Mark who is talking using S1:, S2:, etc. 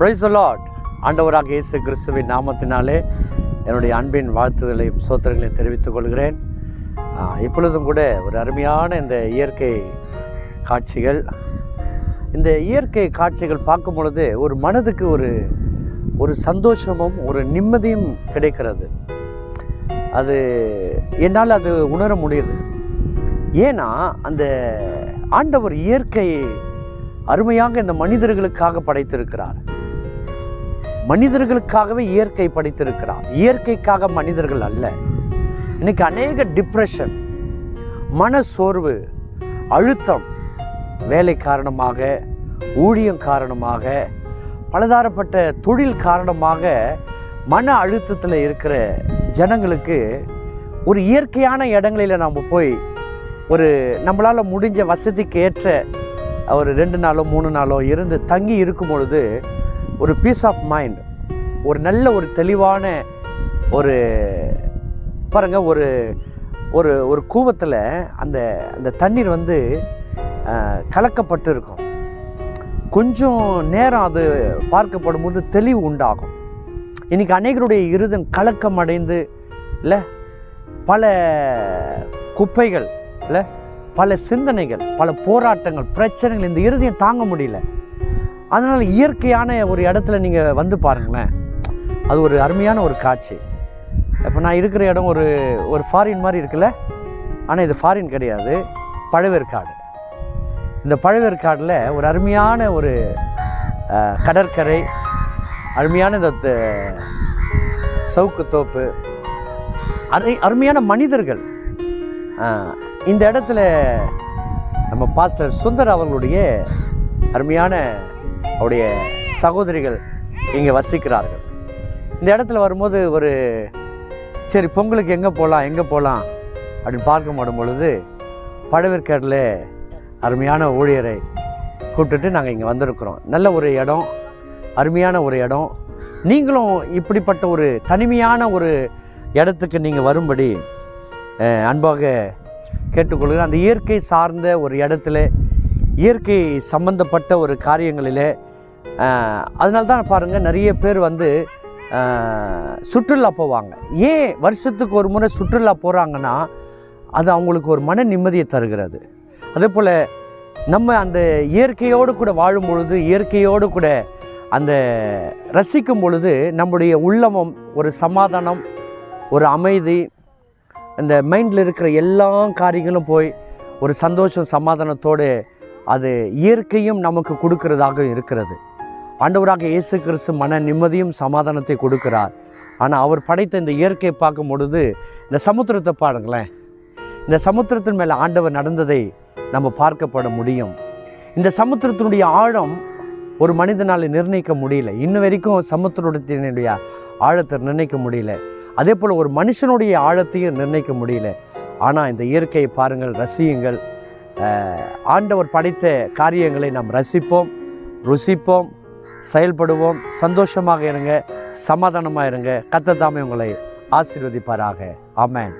S1: Praise the Lord. ஆண்டவராக இயேசு கிறிஸ்துவின் நாமத்தினாலே என்னுடைய அன்பின் வாழ்த்துதலையும் ஸ்தோத்திரங்களையும் தெரிவித்துக் கொள்கிறேன். இப்பொழுதும் கூட ஒரு அருமையான இந்த இயற்கை காட்சிகள், இந்த இயற்கை காட்சிகள் பார்க்கும் பொழுது ஒரு மனதுக்கு ஒரு சந்தோஷமும் ஒரு நிம்மதியும் கிடைக்கிறது. அது என்னால் அது உணர முடியுது. ஏன்னா அந்த ஆண்டவர் இயற்கையை அருமையாக இந்த மனிதர்களுக்காக படைத்திருக்கிறார். மனிதர்களுக்காகவே இயற்கை படைத்திருக்கிறார், இயற்கைக்காக மனிதர்கள் அல்ல. இன்னைக்கு அநேக டிப்ரெஷன், மன சோர்வு, அழுத்தம், வேலை காரணமாக, ஊழியம் காரணமாக, பலதரப்பட்ட தொழில் காரணமாக மன அழுத்தத்தில் இருக்கிற ஜனங்களுக்கு ஒரு இயற்கையான இடங்களில் நாம் போய் நம்மளால் முடிஞ்ச வசதிக்கு ஏற்ற ஒரு 2 நாளோ 3 நாளோ இருந்து தங்கி இருக்கும் பொழுது ஒரு பீஸ் ஆஃப் மைண்ட், ஒரு நல்ல ஒரு தெளிவான பாருங்க, ஒரு கூவத்தில் அந்த தண்ணீர் கலக்கப்பட்டு இருக்கும். கொஞ்சம் நேரம் அது பார்க்கப்படும் போது தெளிவு உண்டாகும். இன்றைக்கி அநேகருடைய இருதயம் கலக்கம் அடைந்து இல்லை, பல குப்பைகள் இல்லை, பல சிந்தனைகள், பல போராட்டங்கள், பிரச்சனைகள், இந்த இருதயம் தாங்க முடியல. அதனால் இயற்கையான ஒரு இடத்துல நீங்கள் வந்து பாருங்களேன், அது ஒரு அருமையான ஒரு காட்சி. இப்போ நான் இருக்கிற இடம் ஒரு ஃபாரின் மாதிரி இருக்குல்ல, ஆனால் இது ஃபாரின் கிடையாது, பழவேற்காடு. இந்த பழவேற்காடில் ஒரு அருமையான ஒரு கடற்கரை, அருமையான இந்த சவுக்கு தோப்பு, அருமையான மனிதர்கள். இந்த இடத்துல நம்ம பாஸ்டர் சுந்தர் அவர்களுடைய அருமையான அவருடைய சகோதரிகள் இங்கே வசிக்கிறார்கள். இந்த இடத்துல வரும்போது சரி பொங்கலுக்கு எங்கே போகலாம் அப்படின்னு பார்க்க பொழுது பழவேற்காடில் அருமையான ஊழியரை கூப்பிட்டுட்டு நாங்கள் இங்கே வந்திருக்கிறோம். நல்ல ஒரு இடம், அருமையான ஒரு இடம். நீங்களும் இப்படிப்பட்ட ஒரு தனிமையான ஒரு இடத்துக்கு நீங்கள் வரும்படி அன்பாக கேட்டுக்கொள்கிறேன். அந்த இயற்கை சார்ந்த ஒரு இடத்துல, இயற்கை சம்பந்தப்பட்ட ஒரு காரியங்களில், அதனால தான் பாருங்கள் நிறைய பேர் சுற்றுலா போவாங்க. ஏன் வருஷத்துக்கு ஒரு முறை சுற்றுலா போகிறாங்கன்னா அது அவங்களுக்கு ஒரு மன நிம்மதியை தருகிறது. அதே போல் நம்ம அந்த இயற்கையோடு கூட வாழும் பொழுது, இயற்கையோடு கூட அந்த ரசிக்கும் பொழுது நம்முடைய உள்ளமும் ஒரு சமாதானம், ஒரு அமைதி, இந்த மைண்டில் இருக்கிற எல்லா காரியங்களும் போய் ஒரு சந்தோஷம் சமாதானத்தோடு அது இயற்கையும் நமக்கு கொடுக்கறதாக இருக்கிறது. ஆண்டவராக இயேசு கிறிஸ்து மன நிம்மதியும் சமாதானத்தை கொடுக்கிறார். ஆனால் அவர் படைத்த இந்த இயற்கையை பார்க்கும் பொழுது இந்த சமுத்திரத்தை பாருங்களேன், இந்த சமுத்திரத்தின் மேலே ஆண்டவர் நடந்ததை நம்ம பார்க்கப்பட முடியும். இந்த சமுத்திரத்தினுடைய ஆழம் ஒரு மனிதனால் நிர்ணயிக்க முடியல. இன்னும் வரைக்கும் சமுத்திரத்தினுடைய ஆழத்தை நிர்ணயிக்க முடியல. அதே போல் ஒரு மனுஷனுடைய ஆழத்தையும் நிர்ணயிக்க முடியல. ஆனால் இந்த இயற்கையை பாருங்கள், ரசியுங்கள். ஆண்டவர் படைத்த காரியங்களை நாம் ரசிப்போம், ருசிப்போம், செயல்படுவோம். சந்தோஷமாக இருங்க, சமாதானமாக இருங்க. கர்த்தர் தாமே உங்களை ஆசீர்வதிப்பாராக. ஆமென்.